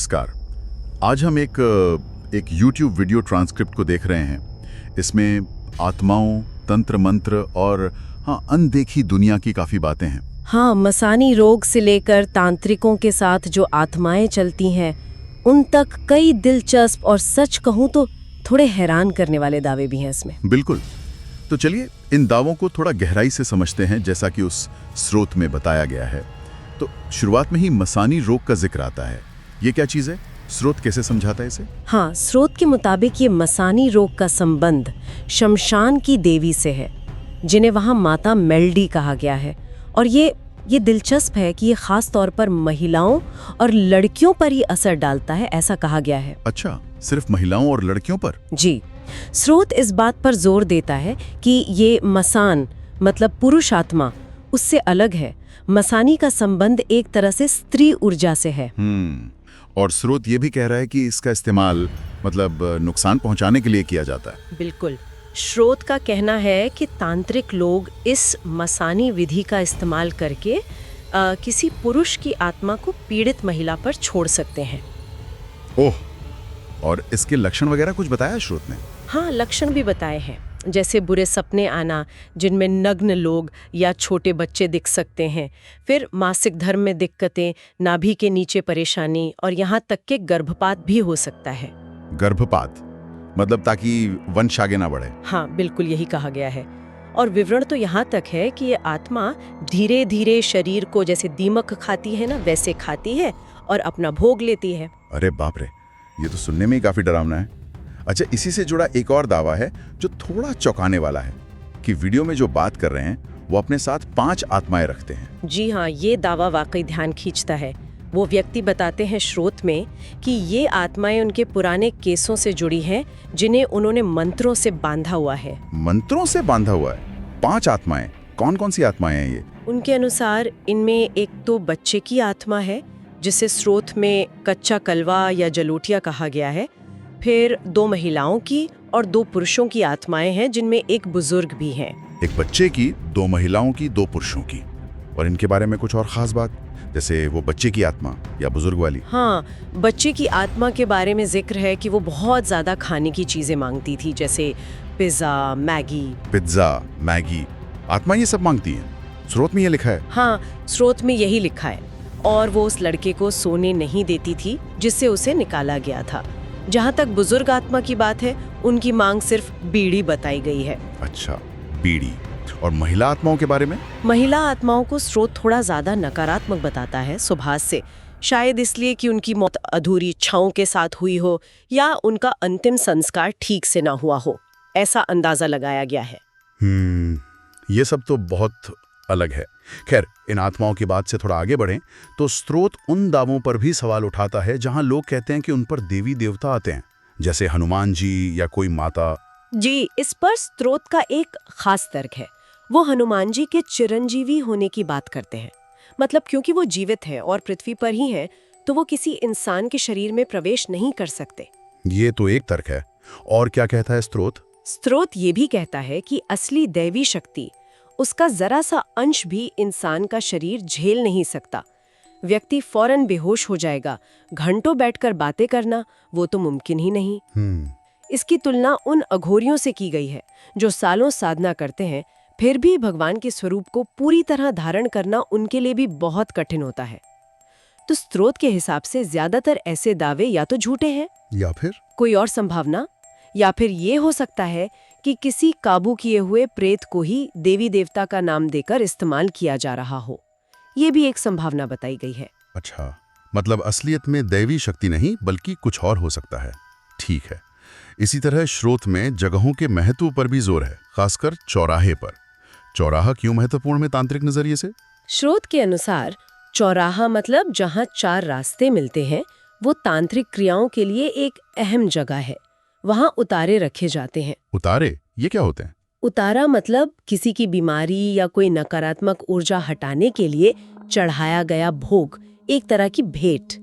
नमस्कार। आज हम एक YouTube वीडियो ट्रांसक्रिप्ट को देख रहे हैं। इसमें आत्माओं, तंत्र मंत्र और अनदेखी दुनिया की काफ़ी बातें हैं। हाँ, मसानी रोग से लेकर तांत्रिकों के साथ जो आत्माएं चलती हैं उन तक कई दिलचस्प और सच कहूँ तो थोड़े हैरान करने वाले दावे भी हैं इसमें। बिल्कुल। तो चलिए इन दावों को थोड़ा गहराई से समझते हैं, जैसा कि उस स्रोत में बताया गया है। तो शुरुआत में ही मसानी रोग का जिक्र आता है। ये क्या चीज़ है? स्रोत कैसे समझाता है इसे? हाँ, स्रोत के मुताबिक ये मसानी रोग का संबंध शमशान की देवी से है, जिन्हें वहाँ माता मेल्डी कहा गया है। और ये दिलचस्प है कि ये खास तौर पर महिलाओं और लड़कियों पर ही असर डालता है, ऐसा कहा गया है। अच्छा, सिर्फ महिलाओं और लड़कियों पर? जी, स्रोत इस बात पर जोर देता है कि ये मसान मतलब पुरुष आत्मा उससे अलग है। मसानी का संबंध एक तरह से स्त्री ऊर्जा से है। और स्रोत ये भी कह रहा है कि इसका इस्तेमाल मतलब नुकसान पहुंचाने के लिए किया जाता है। बिल्कुल। स्रोत का कहना है कि तांत्रिक लोग इस मसानी विधि का इस्तेमाल करके किसी पुरुष की आत्मा को पीड़ित महिला पर छोड़ सकते हैं। ओह, और इसके लक्षण वगैरह कुछ बताया स्रोत ने? हाँ, लक्षण भी बताए हैं, जैसे बुरे सपने आना जिनमें नग्न लोग या छोटे बच्चे दिख सकते हैं, फिर मासिक धर्म में दिक्कतें, नाभि के नीचे परेशानी और यहाँ तक के गर्भपात भी हो सकता है। गर्भपात मतलब ताकि वंश आगे ना बढ़े? हाँ, बिल्कुल यही कहा गया है। और विवरण तो यहाँ तक है कि ये आत्मा धीरे धीरे शरीर को जैसे दीमक खाती है ना, वैसे खाती है और अपना भोग लेती है। अरे बाप रे, ये तो सुनने में ही काफी डरावना है। अच्छा, इसी से जुड़ा एक और दावा है जो थोड़ा चौंकाने वाला है कि वीडियो में जो बात कर रहे हैं वो अपने साथ 5 आत्माएं रखते हैं। जी हाँ, ये दावा वाकई ध्यान खींचता है। वो व्यक्ति बताते हैं स्रोत में कि ये आत्माएं उनके पुराने केसों से जुड़ी हैं, जिन्हें उन्होंने मंत्रों से बांधा हुआ है। मंत्रों से बांधा हुआ है? 5 आत्माएं? कौन कौन सी आत्माएं हैं ये? उनके अनुसार इनमें एक तो बच्चे की आत्मा है, जिसे स्रोत में कच्चा कलवा या जलोटिया कहा गया है। फिर 2 महिलाओं की और 2 पुरुषों की आत्माएं हैं, जिनमें एक बुजुर्ग भी हैं। एक बच्चे की, 2 महिलाओं की, 2 पुरुषों की। और इनके बारे में कुछ और खास बात, जैसे वो बच्चे की आत्मा या बुजुर्ग वाली? हाँ, बच्चे की आत्मा के बारे में जिक्र है कि वो बहुत ज्यादा खाने की चीजें मांगती थी, जैसे पिज्जा, मैगी। आत्मा ये सब मांगती है? स्रोत में ये लिखा है? हाँ, स्रोत में यही लिखा है। और वो उस लड़के को सोने नहीं देती थी, जिससे उसे निकाला गया था। जहाँ तक बुजुर्ग आत्मा की बात है, उनकी मांग सिर्फ बीड़ी बताई गई है। अच्छा, बीड़ी। और महिला आत्माओं के बारे में? महिला आत्माओं को स्रोत थोड़ा ज्यादा नकारात्मक बताता है सुभाष से, शायद इसलिए कि उनकी मौत अधूरी इच्छाओं के साथ हुई हो या उनका अंतिम संस्कार ठीक से ना हुआ हो, ऐसा अंदाजा लगाया गया है। ये सब तो बहुत अलग है। खैर, इन आत्माओं की बात से थोड़ा आगे बढ़ें तो स्रोत उन दावों पर भी सवाल उठाता है जहां लोग कहते हैं कि उन पर देवी देवता आते हैं, जैसे हनुमान जी या कोई माता। जी, इस पर स्रोत का एक खास तर्क है। वो हनुमान जी के चिरंजीवी होने की बात करते हैं। मतलब क्योंकि वो जीवित है और पृथ्वी पर ही है, तो वो किसी इंसान के शरीर में प्रवेश नहीं कर सकते। ये तो एक तर्क है। और क्या कहता है स्रोत? स्रोत ये भी कहता है कि असली दैवी शक्ति, उसका जरा सा अंश भी इंसान का शरीर झेल नहीं सकता। व्यक्ति फौरन बेहोश हो जाएगा। घंटों बैठकर बातें करना, वो तो मुमकिन ही नहीं। इसकी तुलना उन अघोरियों से की गई है जो सालों साधना करते हैं, फिर भी भगवान के स्वरूप को पूरी तरह धारण करना उनके लिए भी बहुत कठिन होता है। तो स्रोत के हिसाब से ज्यादातर ऐसे दावे या तो झूठे हैं, या फिर कोई और संभावना, या फिर ये हो सकता है कि किसी काबू किए हुए प्रेत को ही देवी देवता का नाम देकर इस्तेमाल किया जा रहा हो। ये भी एक संभावना बताई गई है। अच्छा, मतलब असलियत में दैवी शक्ति नहीं बल्कि कुछ और हो सकता है। ठीक है। इसी तरह स्रोत में जगहों के महत्व पर भी जोर है, खासकर चौराहे पर। चौराहा क्यों महत्वपूर्ण है तांत्रिक नजरिए से? स्रोत के अनुसार चौराहा मतलब जहाँ 4 रास्ते मिलते हैं, वो तांत्रिक क्रियाओं के लिए एक अहम जगह है। वहाँ उतारे रखे जाते हैं। उतारे? ये क्या होते हैं? उतारा मतलब किसी की बीमारी या कोई नकारात्मक ऊर्जा हटाने के लिए चढ़ाया गया भोग, एक तरह की भेंट।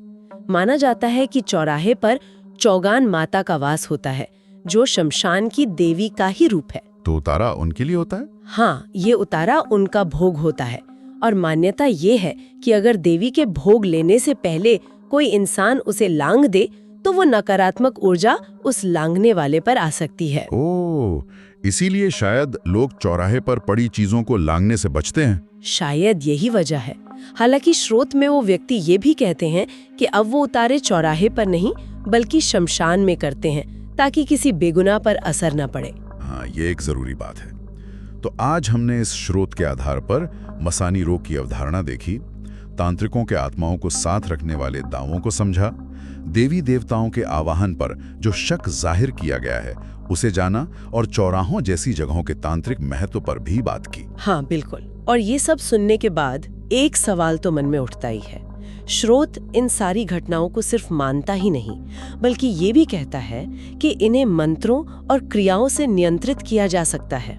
माना जाता है कि चौराहे पर चौगान माता का वास होता है, जो शमशान की देवी का ही रूप है। तो उतारा उनके लिए होता है? हाँ, ये उतारा उनका भोग होता है। और मान्यता ये है कि अगर देवी के भोग लेने से पहले कोई इंसान उसे लांग दे तो वो नकारात्मक ऊर्जा उस लांगने वाले पर आ सकती है। ओह, इसीलिए शायद लोग चौराहे पर पड़ी चीजों को लांगने से बचते हैं। शायद यही वजह है। हालांकि स्रोत में वो व्यक्ति ये भी कहते हैं कि अब वो उतारे चौराहे पर नहीं बल्कि शमशान में करते हैं, ताकि किसी बेगुनाह पर असर न पड़े। हाँ, ये एक जरूरी बात है। तो आज हमने इस स्रोत के आधार पर मसानी रोग की अवधारणा देखी, तांत्रिकों के आत्माओं को साथ रखने वाले दावों को समझा, देवी देवताओं के आवाहन पर जो शक जाहिर किया गया है उसे जाना, और चौराहों जैसी जगहों के तांत्रिक महत्व पर भी बात की। हाँ बिल्कुल। और ये सब सुनने के बाद एक सवाल तो मन में उठता ही है। स्रोत इन सारी घटनाओं को सिर्फ मानता ही नहीं बल्कि ये भी कहता है कि इन्हें मंत्रों और क्रियाओं से नियंत्रित किया जा सकता है।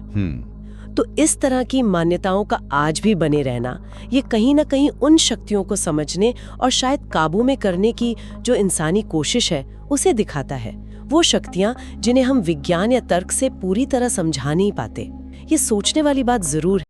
तो इस तरह की मान्यताओं का आज भी बने रहना, ये कहीं ना कहीं उन शक्तियों को समझने और शायद काबू में करने की जो इंसानी कोशिश है उसे दिखाता है। वो शक्तियां जिन्हें हम विज्ञान या तर्क से पूरी तरह समझा नहीं पाते। ये सोचने वाली बात जरूर है।